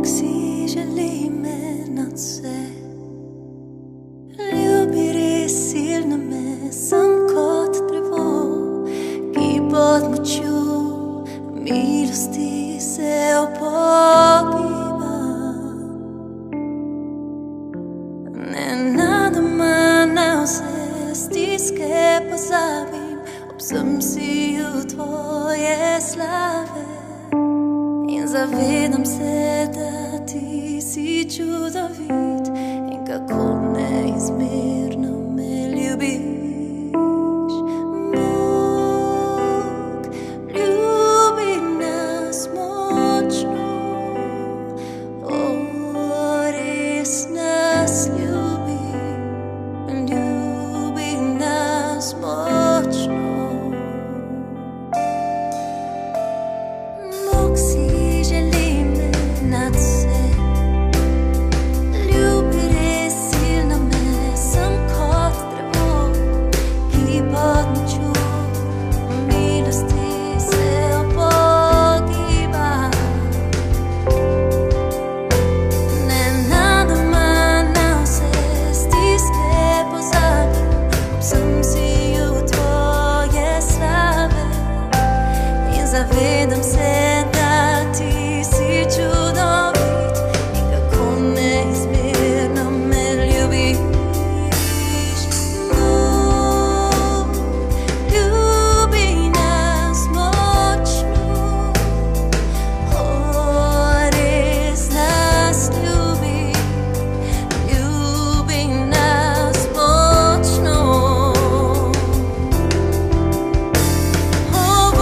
si želi me nadvse. Ljubiti silno me, sem kot drevo, ki pod močjo milosti se opogiba. Nenadoma na vse stiske pozabim, ob vsem siju tvoje slave. In zavedam se, da ti si čudovit in kako neizmerno me ljubiš. Bog ljubi nas močno, res nas ljubi, ljubi nas močno. Bog si želi me nadvse, ljubi res silno me, sem kot drevo, ki pod močjo milosti se opogiba. Nenadoma na vse stiske pozabim, ob vsem siju tvoje slave. In zavedam se, da ti si čudovit in kako neizmerno me ljubiš. Bog ljubi nas močno, res nas ljubi, ljubi nas močno. Bog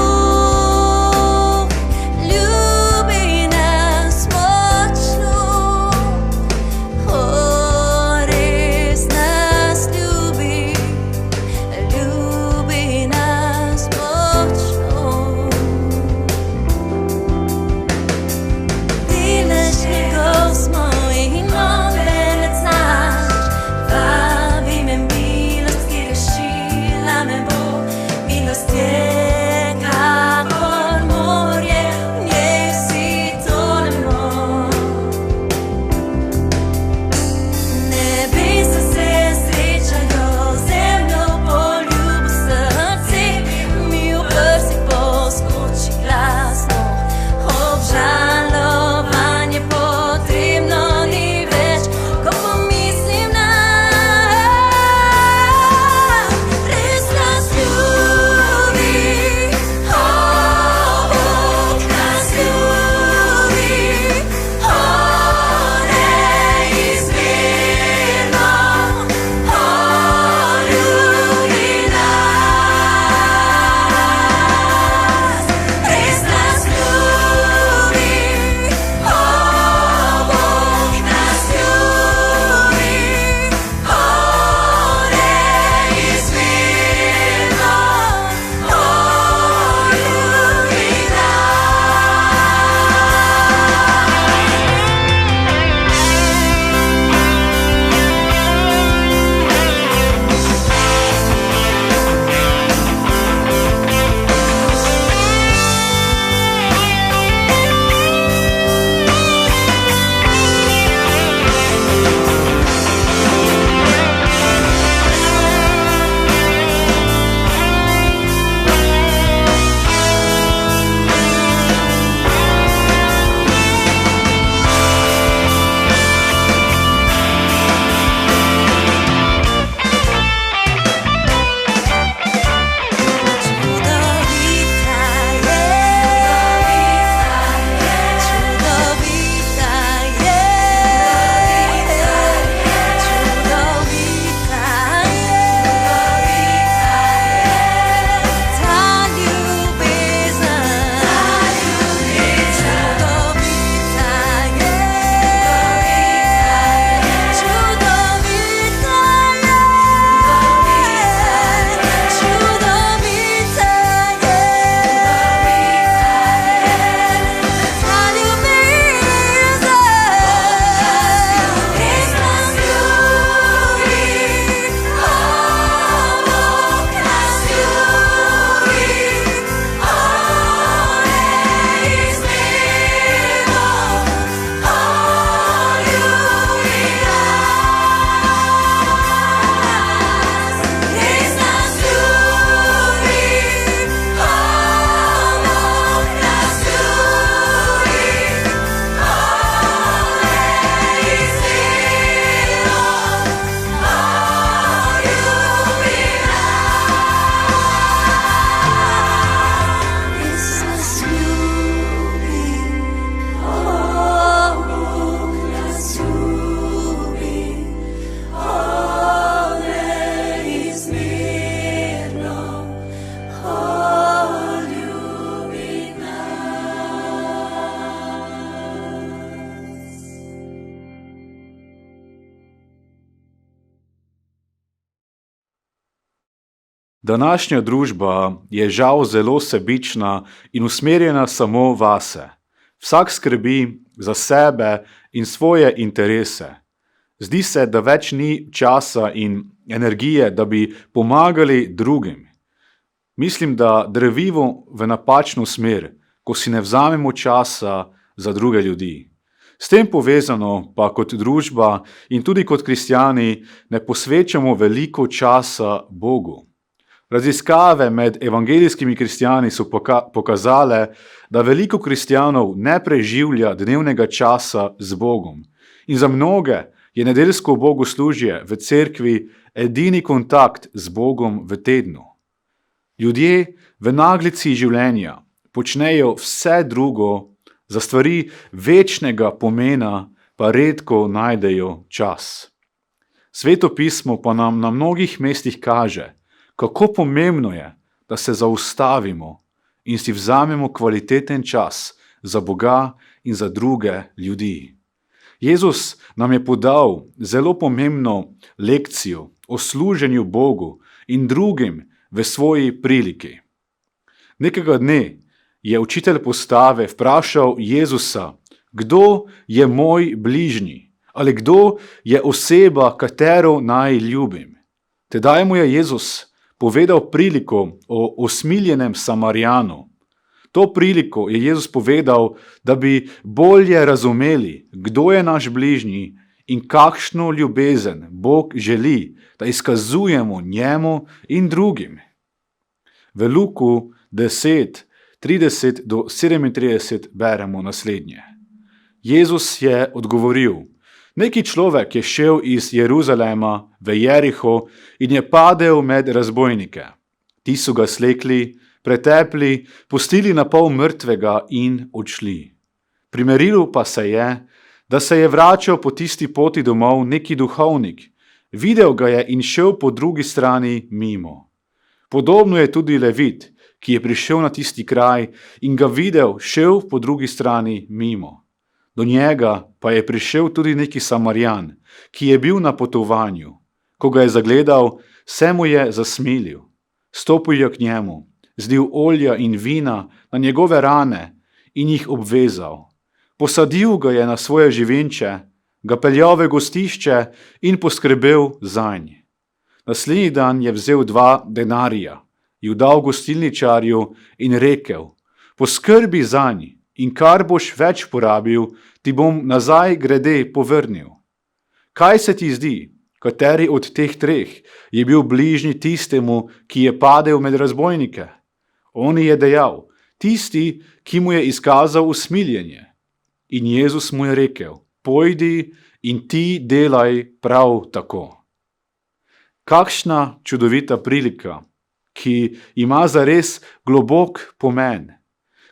Današnja družba je žal zelo sebična in usmerjena samo vase. Vsak skrbi za sebe in svoje interese. Zdi se, da več ni časa in energije, da bi pomagali drugim. Mislim, da drevimo v napačno smer, ko si ne vzamemo časa za druge ljudi. S tem povezano pa kot družba in tudi kot kristjani ne posvečamo veliko časa Bogu. Raziskave med evangelijskimi kristjani so pokazale, da veliko kristjanov ne preživlja dnevnega časa z Bogom. In za mnoge je nedeljsko bogoslužje v cerkvi edini kontakt z Bogom v tednu. Ljudje v naglici življenja počnejo vse drugo, za stvari večnega pomena pa redko najdejo čas. Sveto pismo pa nam na mnogih mestih kaže, kako pomembno je, da se zaustavimo in si vzamemo kvaliteten čas za Boga in za druge ljudi. Jezus nam je podal zelo pomembno lekcijo o služenju Bogu in drugim v svoji priliki. Nekega dne je učitelj postave vprašal Jezusa, kdo je moj bližnji ali kdo je oseba, katero naj ljubim. Tedaj mu je Jezus povedal priliko o osmiljenem Samarijanu. To priliko je Jezus povedal, da bi bolje razumeli, kdo je naš bližnji in kakšno ljubezen Bog želi, da izkazujemo njemu in drugim. V Luku 10:30-37 beremo naslednje. Jezus je odgovoril, neki človek je šel iz Jeruzalema v Jeriho in je padel med razbojnike. Ti so ga slekli, pretepli, pustili na pol mrtvega in odšli. Pri merilu pa se je, da se je vračal po tisti poti domov neki duhovnik. Videl ga je in šel po drugi strani mimo. Podobno je tudi Levit, ki je prišel na tisti kraj in ga videl, šel po drugi strani mimo. Do njega pa je prišel tudi neki Samarijan, ki je bil na potovanju. Ko ga je zagledal, se mu je zasmilil. Stopil je k njemu, zlil olja in vina na njegove rane in jih obvezal. Posadil ga je na svoje živinče, ga peljal v gostišče in poskrbel zanj. Naslednji dan je vzel 2 denarja, ju dal gostilničarju in rekel, poskrbi zanj in kar boš več porabil, ti bom nazaj grede povrnil. Kaj se ti zdi, kateri od teh 3 je bil bližnji tistemu, ki je padel med razbojnike? On je dejal, tisti, ki mu je izkazal usmiljenje. In Jezus mu je rekel, pojdi in ti delaj prav tako. Kakšna čudovita prilika, ki ima zares globok pomen.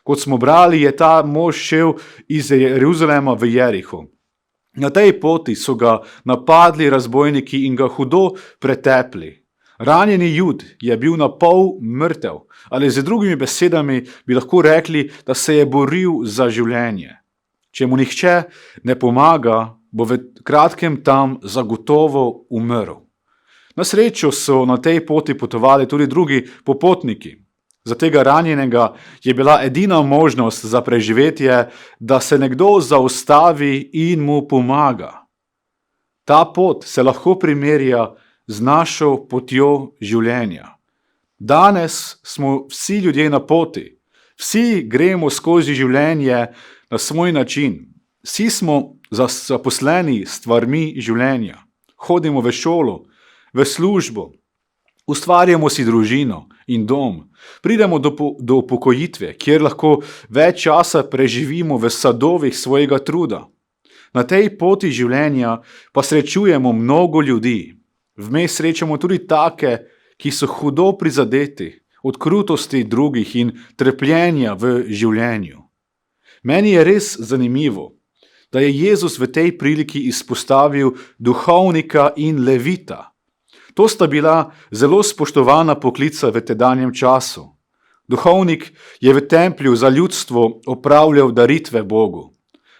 Kot smo brali, je ta mož šel iz Jeruzalema v Jeriho. Na tej poti so ga napadli razbojniki in ga hudo pretepli. Ranjeni Jud je bil na pol mrtev, ali z drugimi besedami bi lahko rekli, da se je boril za življenje. Če mu nihče ne pomaga, bo v kratkem tam zagotovo umrl. Na srečo so na tej poti potovali tudi drugi popotniki. Za tega ranjenega je bila edina možnost za preživetje, da se nekdo zaustavi in mu pomaga. Ta pot se lahko primerja z našo potjo življenja. Danes smo vsi ljudje na poti. Vsi gremo skozi življenje na svoj način. Vsi smo zaposleni s stvarmi življenja. Hodimo v šolo, v službo, ustvarjamo si družino in dom. Pridemo do upokojitve, kjer lahko več časa preživimo v sadovih svojega truda. Na tej poti življenja pa srečujemo mnogo ljudi. Vmes srečamo tudi take, ki so hudo prizadeti od krutosti drugih in trpljenja v življenju. Meni je res zanimivo, da je Jezus v tej priliki izpostavil duhovnika in levita. To sta bila zelo spoštovana poklica v tedanjem času. Duhovnik je v templju za ljudstvo opravljal daritve Bogu.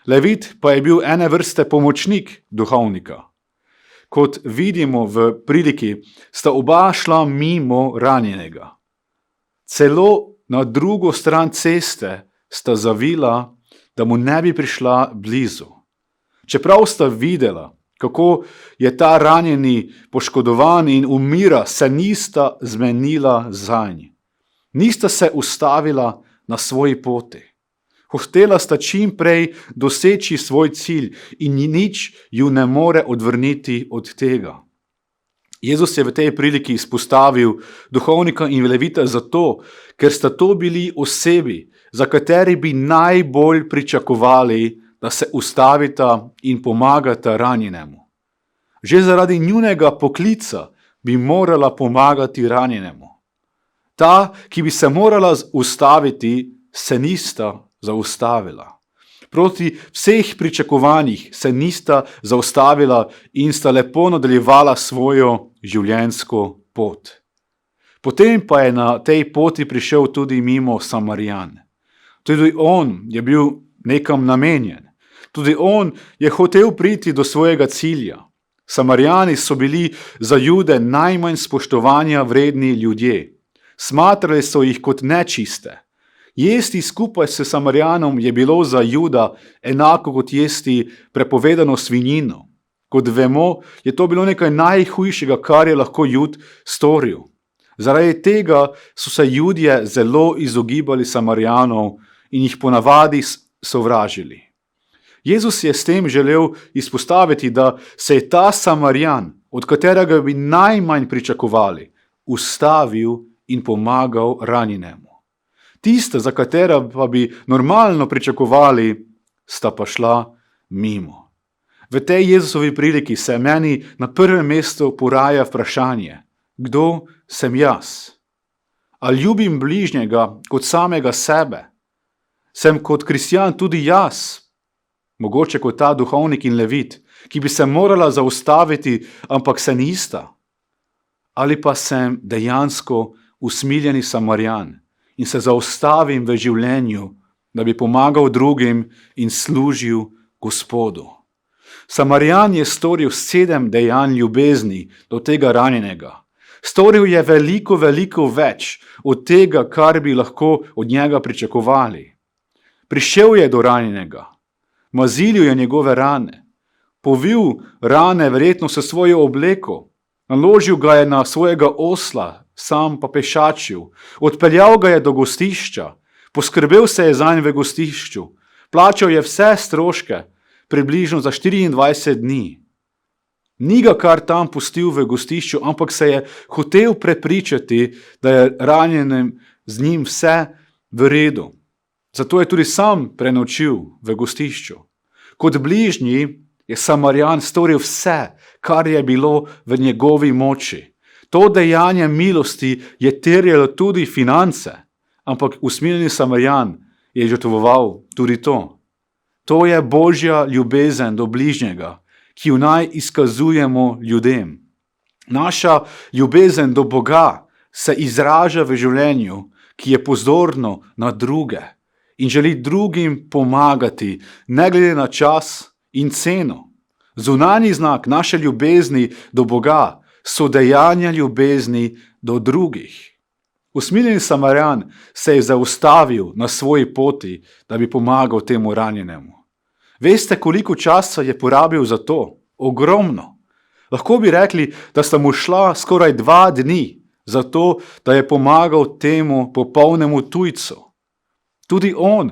Levit pa je bil ene vrste pomočnik duhovnika. kot vidimo v priliki, sta oba šla mimo ranjenega. Celo na drugo stran ceste sta zavila, da mu ne bi prišla blizu. Čeprav sta videla, kako je ta ranjeni poškodovan in umira, se nista zmenila zanj. Nista se ustavila na svoji poti. Hotela sta čim prej doseči svoj cilj in nič ju ne more odvrniti od tega. Jezus je v tej priliki izpostavil duhovnika in levita zato, ker sta to bili osebi, za kateri bi najbolj pričakovali, da se ustavita in pomagata ranjenemu. Že zaradi njunega poklica bi morala pomagati ranjenemu. Ta, ki bi se morala ustaviti, se nista zaustavila. Proti vseh pričakovanjih se nista zaustavila in sta lepo nadaljevala svojo življenjsko pot. Potem pa je na tej poti prišel tudi mimo Samarijan. Tudi on je bil nekam namenjen. Tudi on je hotel priti do svojega cilja. Samarijani so bili za Jude najmanj spoštovanja vredni ljudje. Smatrali so jih kot nečiste. Jesti skupaj s Samarijanom je bilo za Juda enako kot jesti prepovedano svinjino. Kot vemo, je to bilo nekaj najhujšega, kar je lahko Jud storil. Zaradi tega so se Judje zelo izogibali Samarijanov in jih ponavadi sovražili. Jezus je s tem želel izpostaviti, da se je ta Samarijan, od katerega bi najmanj pričakovali, ustavil in pomagal ranjenemu. Tista, za katera pa bi normalno pričakovali, sta pa šla mimo. V tej Jezusovi priliki se meni na prvem mestu poraja vprašanje, kdo sem jaz? Ali ljubim bližnjega kot samega sebe? Sem kot kristjan tudi jaz? Mogoče kot ta duhovnik in levit, ki bi se morala zaustaviti, ampak se nista? Ali pa sem dejansko usmiljeni Samarijan in se zaustavim v življenju, da bi pomagal drugim in služil Gospodu. Samarijan je storil 7 dejanj ljubezni do tega ranjenega. Storil je veliko več od tega, kar bi lahko od njega pričakovali. Prišel je do ranjenega, mazilil je njegove rane, povil rane verjetno s svojo obleko, naložil ga je na svojega osla, sam pa pešačil, odpeljal ga je do gostišča, poskrbel se je zanj v gostišču, plačal je vse stroške, približno za 24 dni. Ni ga kar tam pustil v gostišču, ampak se je hotel prepričati, da je ranjenem z njim vse v redu. Zato je tudi sam prenočil v gostišču. Kot bližnji je Samarijan storil vse, kar je bilo v njegovi moči. To dejanje milosti je terjalo tudi finance, ampak usmiljeni Samarijan je žrtvoval tudi to. To je Božja ljubezen do bližnjega, ki jo naj izkazujemo ljudem. Naša ljubezen do Boga se izraža v življenju, ki je pozorno na druge in želi drugim pomagati, ne glede na čas in ceno. Zunanji znak naše ljubezni do Boga so dejanja ljubezni do drugih. Usmiljeni Samarijan se je zaustavil na svoji poti, da bi pomagal temu ranjenemu. Veste, koliko časa je porabil za to? Ogromno. Lahko bi rekli, da sta mu šla skoraj 2 dni za to, da je pomagal temu popolnemu tujcu. Tudi on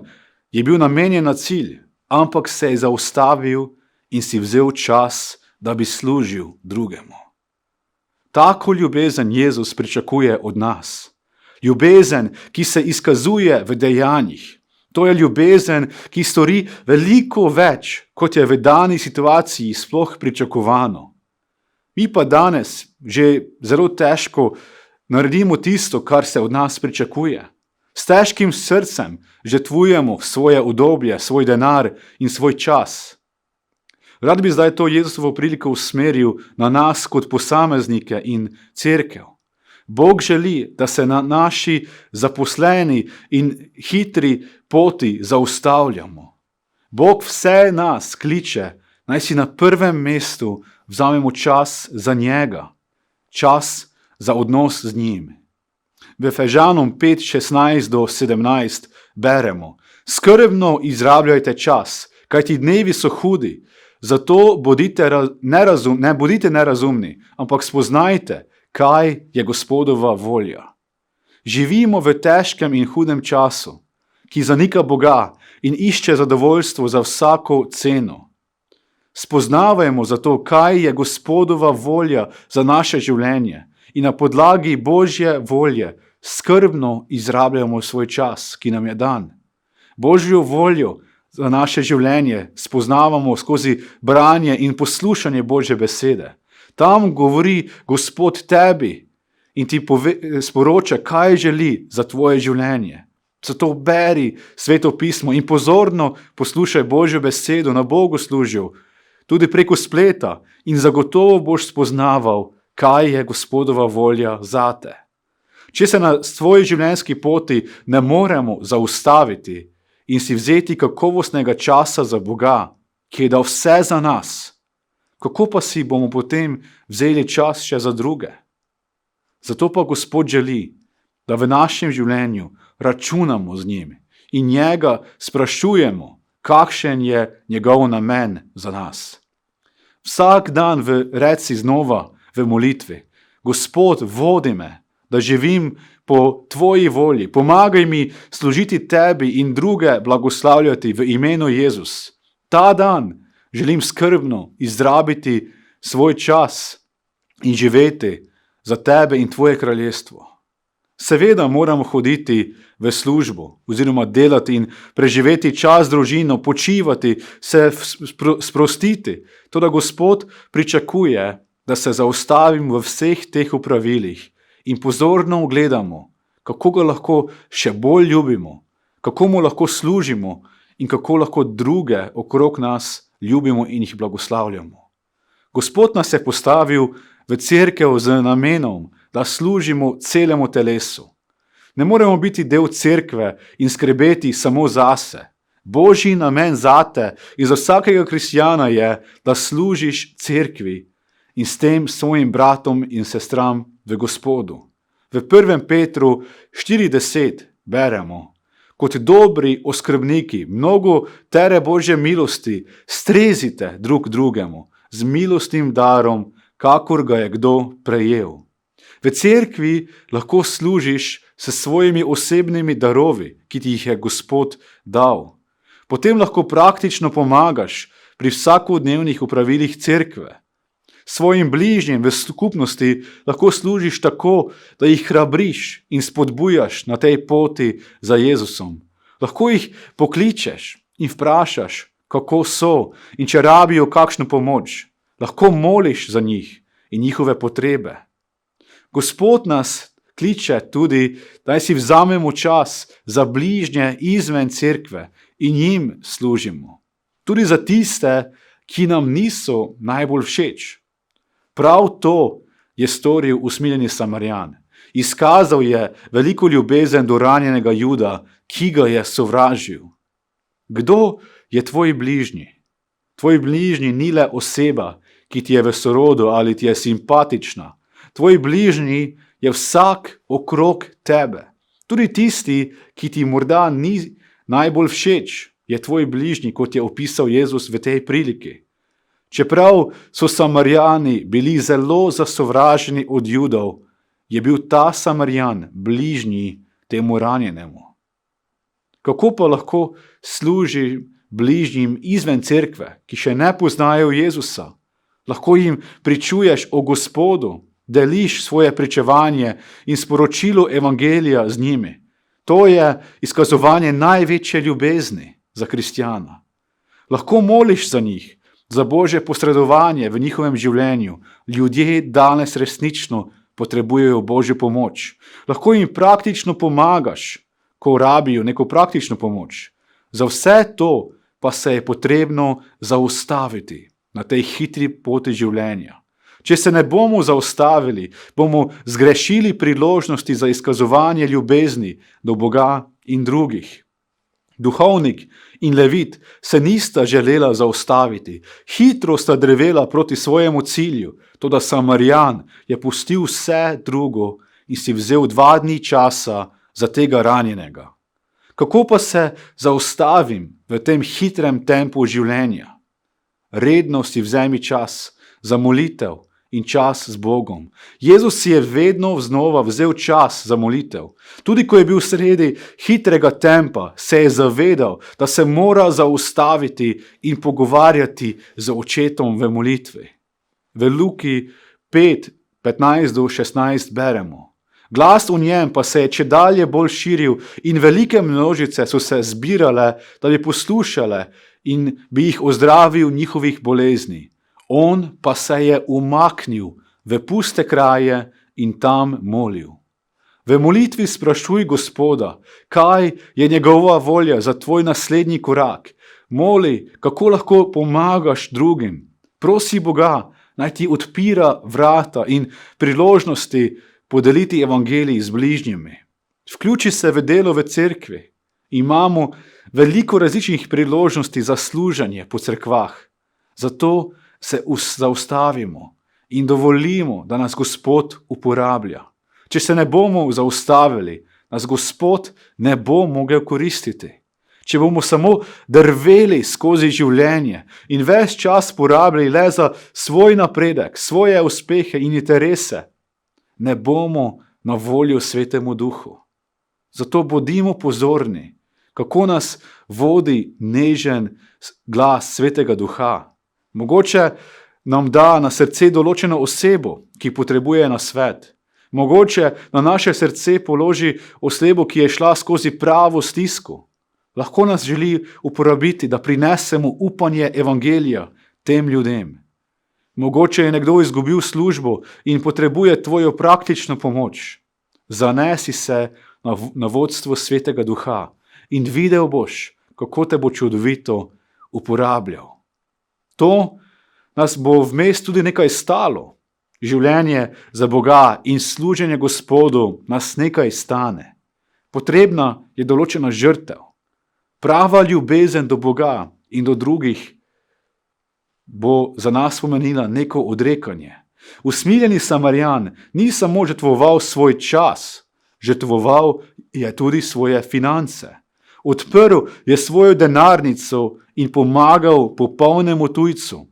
je bil namenjen na cilj, ampak se je zaustavil in si vzel čas, da bi služil drugemu. Tako ljubezen Jezus pričakuje od nas. Ljubezen, ki se izkazuje v dejanjih. To je ljubezen, ki stori veliko več, kot je v dani situaciji sploh pričakovano. Mi pa danes že zelo težko naredimo tisto, kar se od nas pričakuje. S težkim srcem žrtvujemo svoje udobje, svoj denar in svoj čas. Rad bi zdaj to Jezusovo priliko usmeril na nas kot posameznike in cerkev. Bog želi, da se na naši zaposleni in hitri poti zaustavljamo. Bog vse nas kliče Naj si na prvem mestu vzamemo čas za njega, čas za odnos z njim. V Efežanom 5:16-17 beremo: skrbno izrabljajte čas, kajti dnevi so hudi, zato ne bodite nerazumni, ampak spoznajte, kaj je Gospodova volja. Živimo v težkem in hudem času, ki zanika Boga in išče zadovoljstvo za vsako ceno. Spoznavajmo zato, kaj je Gospodova volja za naše življenje in na podlagi Božje volje skrbno izrabljamo svoj čas, ki nam je dan. Božjo voljo za naše življenje spoznavamo skozi branje in poslušanje Božje besede. Tam govori Gospod tebi in ti sporoča, kaj želi za tvoje življenje. Zato beri Sveto pismo in pozorno poslušaj Božjo besedo, na Bogu služil, tudi preko spleta, in zagotovo boš spoznaval, kaj je Gospodova volja zate. Če se na svoji življenjski poti ne moremo zaustaviti in si vzeti kakovostnega časa za Boga, ki je dal vse za nas, kako pa si bomo potem vzeli čas še za druge? Zato pa Gospod želi, da v našem življenju računamo z njim in njega sprašujemo, kakšen je njegov namen za nas. Vsak dan reci znova v molitvi: Gospod, vodi me, da živim po tvoji volji, pomagaj mi služiti tebi in druge blagoslavljati v imenu Jezus. Ta dan želim skrbno izrabiti svoj čas in živeti za tebe in tvoje kraljestvo. Seveda moramo hoditi v službo oziroma delati in preživeti čas z družino, počivati, se sprostiti. Toda Gospod pričakuje, da se zaustavimo v vseh teh opravilih in pozorno gledamo, kako ga lahko še bolj ljubimo, kako mu lahko služimo in kako lahko druge okrog nas ljubimo in jih blagoslavljamo. Gospod nas je postavil v cerkev z namenom, da služimo celemu telesu. Ne moremo biti del cerkve in skrbeti samo zase. Božji namen zate in za vsakega kristjana je, da služiš cerkvi in s tem svojim bratom in sestram v Gospodu. V 1. Petru 4:10 beremo: kot dobri oskrbniki, mnogo tere Božje milosti, strezite drug drugemu z milostnim darom, kakor ga je kdo prejel. V cerkvi lahko služiš s svojimi osebnimi darovi, ki ti jih je Gospod dal. Potem lahko praktično pomagaš pri vsakodnevnih opravilih cerkve. Svojim bližnjim v skupnosti lahko služiš tako, da jih hrabriš in spodbujaš na tej poti za Jezusom. Lahko jih pokličeš in vprašaš, kako so in če rabijo kakšno pomoč. Lahko moliš za njih in njihove potrebe. Gospod nas kliče tudi, da si vzamemo čas za bližnje izven cerkve in njim služimo. Tudi za tiste, ki nam niso najbolj všeč. Prav to je storil usmiljeni Samarijan. Izkazal je veliko ljubezen do ranjenega Juda, ki ga je sovražil. Kdo je tvoj bližnji? Tvoj bližnji ni le oseba, ki ti je v sorodu ali ti je simpatična. Tvoj bližnji je vsak okrog tebe. Tudi tisti, ki ti morda ni najbolj všeč, je tvoj bližnji, kot je opisal Jezus v tej priliki. Čeprav so Samarijani bili zelo zasovraženi od Judov, je bil ta Samarijan bližnji temu ranjenemu. Kako pa lahko služi bližnjim izven cerkve, ki še ne poznajo Jezusa? Lahko jim pričuješ o Gospodu, deliš svoje pričevanje in sporočilo evangelija z njimi. To je izkazovanje največje ljubezni za kristjana. Lahko moliš za njih, za Božje posredovanje v njihovem življenju. Ljudje danes resnično potrebujejo Božjo pomoč. Lahko jim praktično pomagaš, ko rabijo neko praktično pomoč. Za vse to pa se je potrebno zaustaviti na tej hitri poti življenja. Če se ne bomo zaustavili, bomo zgrešili priložnosti za izkazovanje ljubezni do Boga in drugih. Duhovnik in levit se nista želela zaustaviti. Hitro sta drvela proti svojemu cilju, toda Samarijan je pustil vse drugo in si vzel 2 dni časa za tega ranjenega. Kako pa se zaustavim v tem hitrem tempu življenja? Redno si vzemi čas za molitev in čas z Bogom. Jezus si je vedno znova vzel čas za molitev. Tudi ko je bil sredi hitrega tempa, se je zavedal, da se mora zaustaviti in pogovarjati z očetom v molitvi. V Luki 5, 15-16 beremo. Glas v njem pa se je čedalje bolj širil in velike množice so se zbirale, da bi poslušale in bi jih ozdravil njihovih bolezni. On pa se je umaknil v puste kraje in tam molil. V molitvi sprašuj Gospoda, kaj je njegova volja za tvoj naslednji korak. Moli, kako lahko pomagaš drugim. Prosi Boga, naj ti odpira vrata in priložnosti podeliti evangelij z bližnjimi. Vključi se v delo v cerkvi. Imamo veliko različnih priložnosti za služenje po cerkvah. Zato se zaustavimo in dovolimo, da nas Gospod uporablja. Če se ne bomo zaustavili, nas Gospod ne bo mogel koristiti. Če bomo samo drveli skozi življenje in ves čas porabili le za svoj napredek, svoje uspehe in interese, ne bomo na voljo Svetemu Duhu. Zato bodimo pozorni, kako nas vodi nežen glas Svetega Duha. Mogoče nam da na srce določeno osebo, ki potrebuje nasvet. Mogoče na naše srce položi osebo, ki je šla skozi pravo stisko. Lahko nas želi uporabiti, da prinesemo upanje evangelija tem ljudem. Mogoče je nekdo izgubil službo in potrebuje tvojo praktično pomoč. Zanesi se na vodstvo Svetega Duha in videl boš, kako te bo čudovito uporabljal. To nas bo vmes tudi nekaj stalo. Življenje za Boga in služenje Gospodu nas nekaj stane. Potrebna je določena žrtev. Prava ljubezen do Boga in do drugih bo za nas pomenila neko odrekanje. Usmiljeni Samarijan ni samo žrtvoval svoj čas, žrtvoval je tudi svoje finance. Odprl je svojo denarnico in pomagal popolnemu tujcu.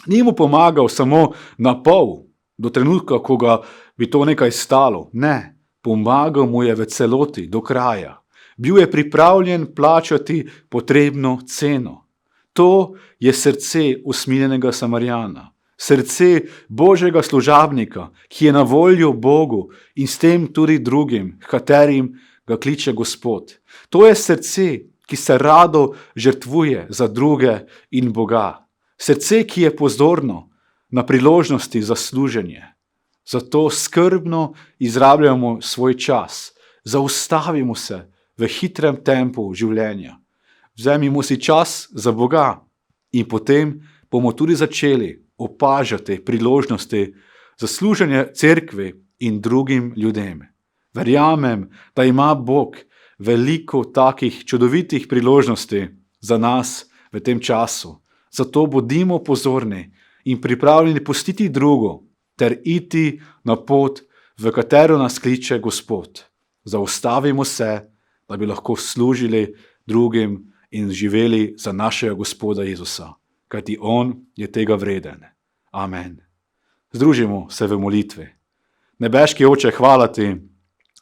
Ni mu pomagal samo na pol, do trenutka, ko ga bi to nekaj stalo. Ne, pomagal mu je v celoti, do kraja. Bil je pripravljen plačati potrebno ceno. To je srce usmiljenega Samarijana. Srce Božjega služabnika, ki je na voljo Bogu in s tem tudi drugim, katerim ga kliče Gospod. To je srce, ki se rado žrtvuje za druge in Boga. Srce, ki je pozorno na priložnosti za služenje. Zato skrbno izrabljamo svoj čas. Zaustavimo se v hitrem tempu življenja. Vzemimo si čas za Boga in potem bomo tudi začeli opažati priložnosti za služenje cerkvi in drugim ljudem. Verjamem, da ima Bog veliko takih čudovitih priložnosti za nas v tem času. Zato bodimo pozorni in pripravljeni pustiti drugo ter iti na pot, v katero nas kliče Gospod. Zaustavimo se, da bi lahko služili drugim in živeli za našega Gospoda Jezusa, kajti On je tega vreden. Amen. Združimo se v molitvi. Nebeški Oče, hvala Ti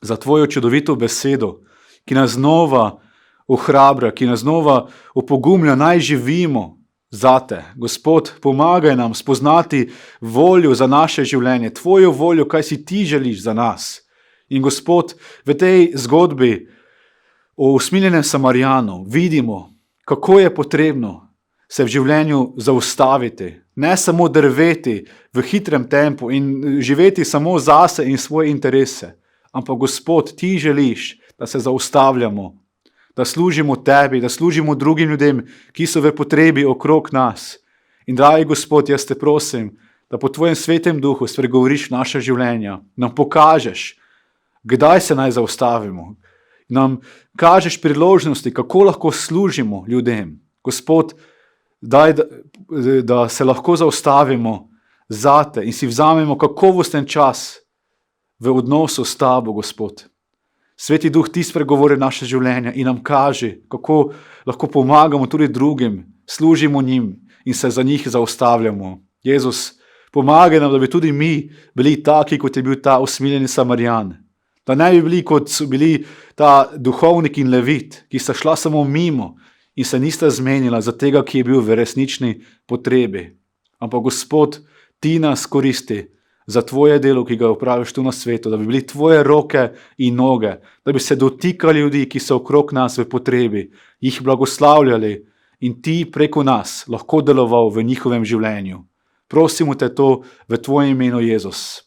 za Tvojo čudovito besedo, ki nas znova ohrabra, ki nas znova opogumlja, naj živimo zate. Gospod, pomagaj nam spoznati voljo za naše življenje, Tvojo voljo, kaj si Ti želiš za nas. In Gospod, v tej zgodbi o usmiljenem Samarijanu vidimo, kako je potrebno se v življenju zaustaviti, ne samo drveti v hitrem tempu in živeti samo zase in svoje interese. Ampak Gospod, Ti želiš, da se zaustavljamo, da služimo Tebi, da služimo drugim ljudem, ki so v potrebi okrog nas. In dragi Gospod, jaz te prosim, da po Tvojem svetem duhu spregovoriš naša življenja, nam pokažeš, kdaj se naj zaustavimo nam kažeš priložnosti, kako lahko služimo ljudem. Gospod, daj, da se lahko zaustavimo zate in si vzamemo kakovosten čas v odnosu s tabo, Gospod. Sveti Duh, ti spregovori naše življenje in nam kaže, kako lahko pomagamo tudi drugim, služimo njim in se za njih zaustavljamo. Jezus, pomagaj nam, da bi tudi mi bili taki, kot je bil ta usmiljeni Samarijan. Da ne bi bili, kot so bili ta duhovnik in levit, ki sta šla samo mimo in se nista zmenila za tega, ki je bil v resnični potrebi. Ampak Gospod, ti nas koristi za tvoje delo, ki ga opraviš tu na svetu, da bi bili tvoje roke in noge, da bi se dotikali ljudi, ki so okrog nas v potrebi, jih blagoslavljali in ti preko nas lahko deloval v njihovem življenju. Prosimo te to v tvojem imenu, Jezus.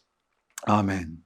Amen.